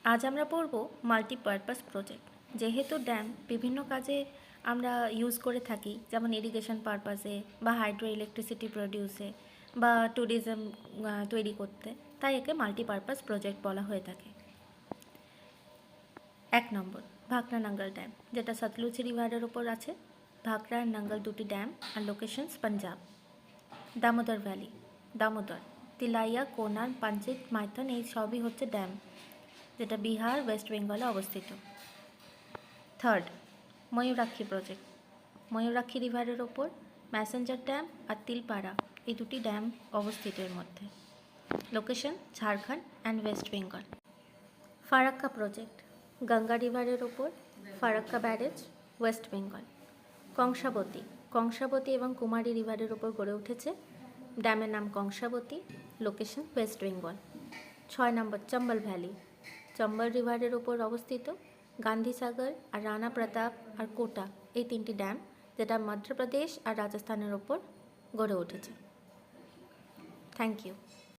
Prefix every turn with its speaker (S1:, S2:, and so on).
S1: আজ আমরা পড়ব মাল্টিপারপাস প্রজেক্ট। যেহেতু ড্যাম বিভিন্ন কাজে আমরা ইউজ করে থাকি, যেমন ইরিগেশন পারপাসে বা হাইড্রো ইলেকট্রিসিটি প্রডিউসে বা ট্যুরিজম তৈরি করতে, তাই একে মাল্টিপারপাস প্রজেক্ট বলা হয়ে থাকে। 1 নম্বর ভাকরা নাঙ্গল ড্যাম, যেটা সতলুজ রিভারের ওপর আছে। ভাকরা আর নাঙ্গল দুটি ড্যাম আর লোকেশনস পাঞ্জাব। দামোদর ভ্যালি, দামোদর, তিলাইয়া, কোনার, পাঞ্চেত, মাইথন এই সবই হচ্ছে ড্যাম, যেটা বিহার ওয়েস্ট বেঙ্গলে অবস্থিত। থার্ড, ময়ূরাক্ষী প্রজেক্ট, ময়ূরাক্ষী রিভারের ওপর ম্যাসেঞ্জার ড্যাম আর তিলপাড়া এই দুটি ড্যাম অবস্থিত এর মধ্যে। Location Jharkhand and West Bengal. Farakka project, Ganga রিভারের ওপর, Farakka barrage, West Bengal. Kangsabati, Kangsabati এবং কুমারী রিভারের ওপর গড়ে উঠেছে, ড্যামের নাম কংসাবতী, লোকেশন ওয়েস্ট বেঙ্গল। 6 নম্বর চম্বল ভ্যালি, চম্বল রিভারের ওপর অবস্থিত, গান্ধীসাগর আর রানা প্রতাপ আর কোটা এই তিনটি ড্যাম, যেটা মধ্যপ্রদেশ আর রাজস্থানের ওপর গড়ে উঠেছে। Thank you.